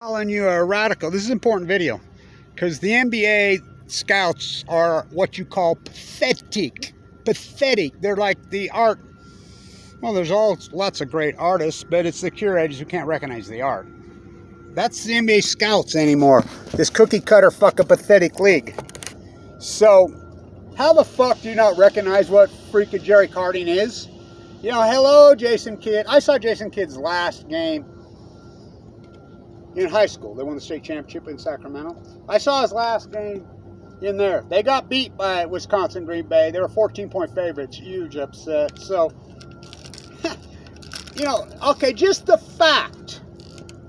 Calling you a radical. This is an important video because the NBA scouts are what you call pathetic. Pathetic. They're like the art. Well, there's lots of great artists, but it's the curators who can't recognize the art. That's the NBA scouts anymore. This cookie cutter fucking pathetic league. So, how the fuck do you not recognize what freaking Jerrick Harding is? You know, hello, Jason Kidd. I saw Jason Kidd's last game in high school. They won the state championship in Sacramento. I saw his last game in there. They got beat by Wisconsin Green Bay. They were 14-point favorites. Huge upset. So, you know, okay, just the fact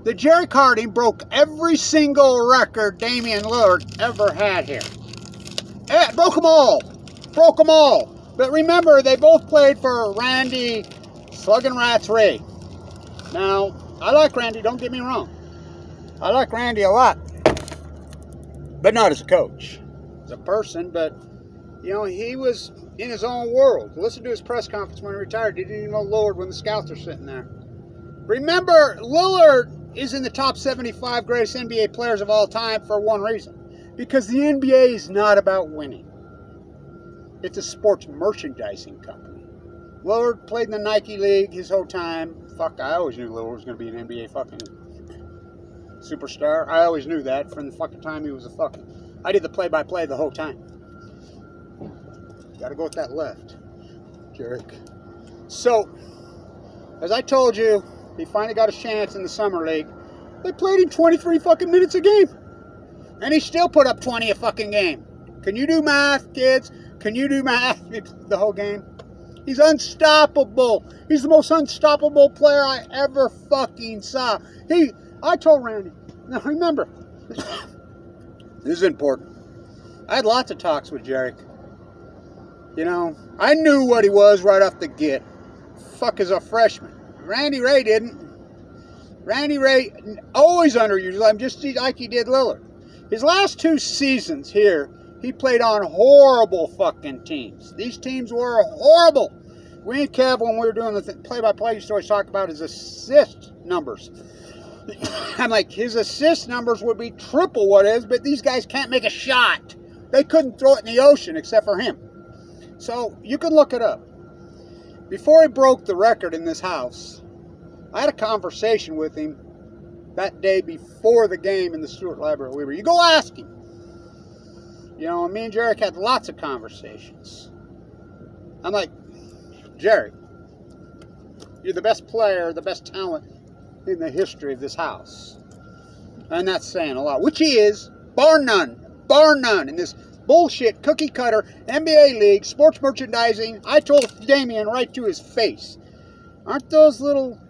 that Jerrick Harding broke every single record Damian Lillard ever had here. Broke them all. Broke them all. But remember, they both played for Randy Sluggin' Rats Ray. Now, I like Randy, don't get me wrong. I like Randy a lot, but not as a coach, as a person. But, you know, he was in his own world. Listen to his press conference when he retired. He didn't even know Lillard when the scouts are sitting there. Remember, Lillard is in the top 75 greatest NBA players of all time for one reason. Because the NBA is not about winning. It's a sports merchandising company. Lillard played in the Nike League his whole time. Fuck, I always knew Lillard was going to be an NBA fucking superstar. I always knew that from the fucking time he was a fucking... I did the play-by-play the whole time. Gotta go with that left, Jerrick. So, as I told you, he finally got his chance in the summer league. They played him 23 fucking minutes a game. And he still put up 20 a fucking game. Can you do math, kids? Can you do math the whole game? He's unstoppable. He's the most unstoppable player I ever fucking saw. I told Randy, now remember, this is important. I had lots of talks with Jerrick. You know, I knew what he was right off the get. Fuck, as a freshman. Randy Ray didn't. Randy Ray always underutilized him, just like he did Lillard. His last two seasons here, he played on horrible fucking teams. These teams were horrible. We and Kev, when we were doing the play-by-play, used to always talk about his assist numbers. I'm like, his assist numbers would be triple what it is, but these guys can't make a shot. They couldn't throw it in the ocean except for him. So, you can look it up. Before he broke the record in this house, I had a conversation with him that day before the game in the Stewart Library at Weber. You go ask him. You know, me and Jerrick had lots of conversations. I'm like, Jerrick, you're the best player, the best talent in the history of this house. And that's saying a lot, which he is, bar none, in this bullshit cookie cutter NBA league, sports merchandising. I told Damian right to his face, aren't those little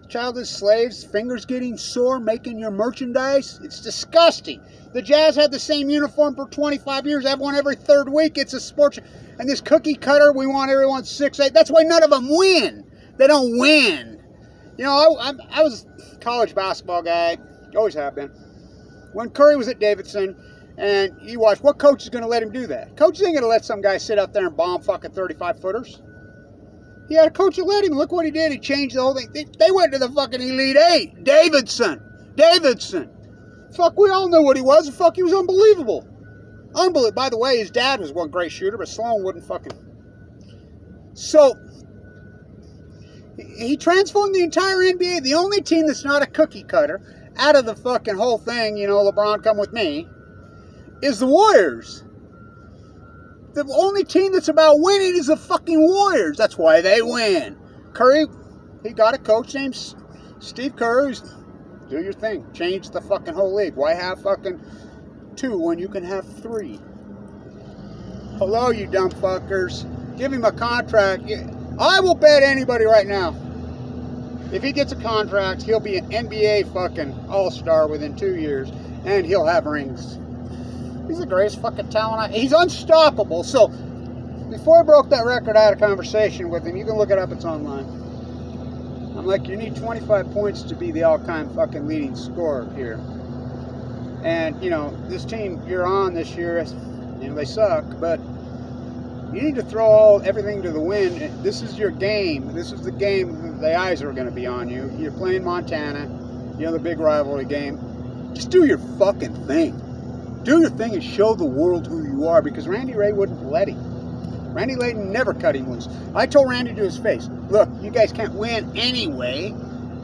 childish slaves' fingers getting sore making your merchandise? It's disgusting. The Jazz had the same uniform for 25 years. They have one every third week. It's a sports... And this cookie cutter, we want everyone 6'8". That's why none of them win. They don't win. You know, I was a college basketball guy. Always have been. When Curry was at Davidson, and you watch, what coach is going to let him do that? Coach ain't going to let some guy sit out there and bomb fucking 35-footers. He had a coach that let him. Look what he did. He changed the whole thing. They went to the fucking Elite Eight. Davidson. Fuck, we all knew what he was. Fuck, he was unbelievable. By the way, his dad was one great shooter, but Sloan wouldn't fucking... So, he transformed the entire NBA. The only team that's not a cookie cutter, out of the fucking whole thing, you know, LeBron come with me, is the Warriors. The only team that's about winning is the fucking Warriors. That's why they win. Curry, he got a coach named Steve Kerr who's, do your thing. Change the fucking whole league. Why have fucking 2 when you can have 3? Hello, you dumb fuckers. Give him a contract. I will bet anybody right now, if he gets a contract, he'll be an NBA fucking all-star within 2 years, and he'll have rings. He's the greatest fucking talent. He's unstoppable. So, before I broke that record, I had a conversation with him. You can look it up. It's online. I'm like, you need 25 points to be the all-time fucking leading scorer here. And, you know, this team you're on this year, you know, they suck, but you need to throw everything to the wind. This is your game. This is the game. The eyes are going to be on you. You're playing Montana. you know, the big rivalry game. Just do your fucking thing. Do your thing and show the world who you are, because Randy Ray wouldn't let him. Randy Layton never cut him loose. I told Randy to his face, look, you guys can't win anyway.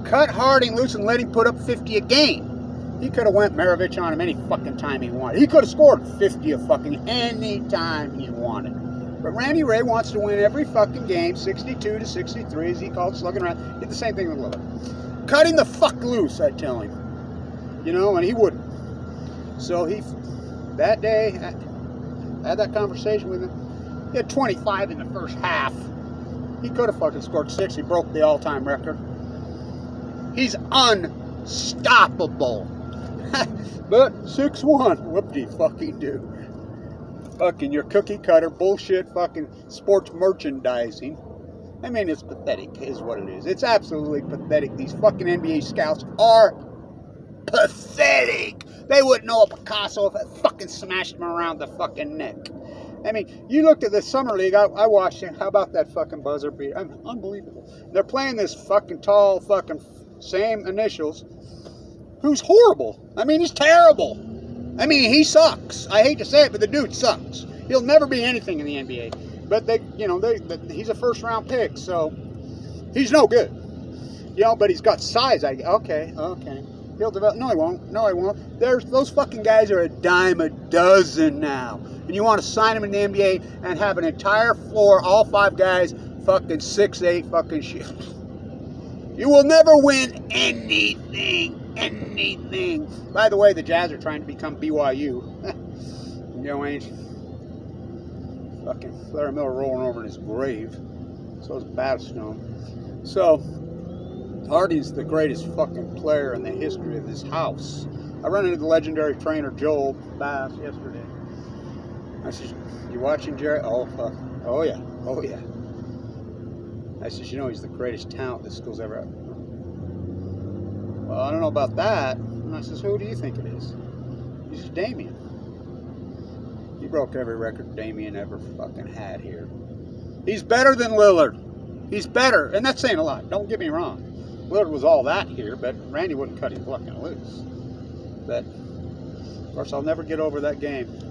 Cut Harding loose and let him put up 50 a game. He could have went Maravich on him any fucking time he wanted. He could have scored 50 a fucking any time he wanted. But Randy Ray wants to win every fucking game, 62 to 63, as he called slugging around. Did the same thing with Lillard. Cut him the fuck loose, I tell him. You know, and he wouldn't. So he, that day, I had that conversation with him. He had 25 in the first half. He could have fucking scored 6. He broke the all-time record. He's unstoppable. But 6'1", whoop-de-fucking-do. Fucking your cookie-cutter bullshit fucking sports merchandising. I mean, it's pathetic, is what it is. It's absolutely pathetic. These fucking NBA scouts are pathetic. They wouldn't know a Picasso if it fucking smashed him around the fucking neck. I mean, you looked at the Summer League, I watched it. How about that fucking buzzer beater? I mean, unbelievable. They're playing this fucking tall, fucking same initials, who's horrible. I mean, he's terrible. I mean, he sucks. I hate to say it, but the dude sucks. He'll never be anything in the NBA. But they, you know, he's a first-round pick, so he's no good. You know, but he's got size. Okay. He'll develop. No, he won't. Those fucking guys are a dime a dozen now. And you want to sign them in the NBA and have an entire floor, all 5 guys, fucking 6'8", fucking shit. You will never win anything. By the way, the Jazz are trying to become BYU. You know, ain't fucking Larry Miller rolling over in his grave. So is Battistone. So Harding's the greatest fucking player in the history of this house. I run into the legendary trainer Joel Bass yesterday. I said, "You watching Jerry?" Oh, fuck. Oh yeah. I said, "You know, he's the greatest talent this school's ever had." Well, I don't know about that. And I says, "Who do you think it is?" He says, "Damian." He broke every record Damian ever fucking had here. He's better than Lillard. He's better, and that's saying a lot. Don't get me wrong. Lillard was all that here, but Randy wouldn't cut him fucking loose. But of course, I'll never get over that game.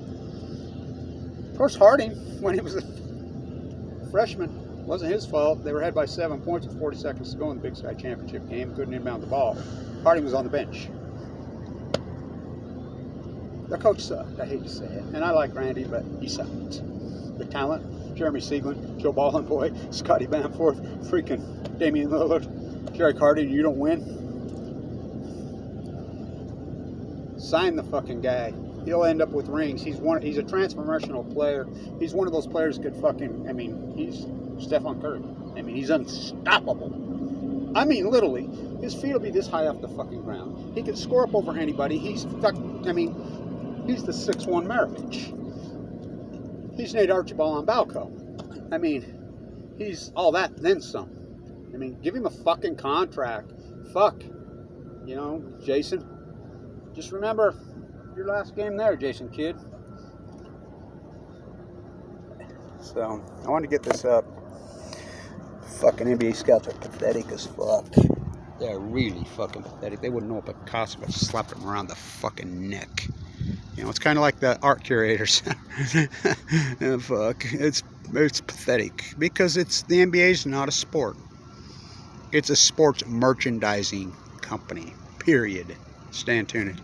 Of course, Harding, when he was a freshman, wasn't his fault. They were ahead by 7 points with 40 seconds to go in the Big Sky Championship game. Couldn't inbound the ball. Harding was on the bench. The coach sucked. I hate to say it. And I like Randy, but he sucked. The talent, Jeremy Sieglin, Joe Ballenboy, Scotty Bamforth, freaking Damian Lillard, Jerrick Harding, you don't win. Sign the fucking guy. He'll end up with rings. He's a transformational player. He's one of those players who could fucking, I mean, he's Stephen Curry. I mean, he's unstoppable. I mean, literally, his feet will be this high off the fucking ground. He can score up over anybody. He's the 6'1" Maravich. He's Nate Archibald on Balco. I mean, he's all that and then some. I mean, give him a fucking contract. Fuck. You know, Jason. Just remember your last game there, Jason Kidd. So, I wanted to get this up. Fucking NBA scouts are pathetic as fuck. They're really fucking pathetic. They wouldn't know a Picasso would slap them around the fucking neck. You know, it's kind of like the art curators. Fuck. It's pathetic. Because the NBA is not a sport. It's a sports merchandising company. Period. Stay tuned.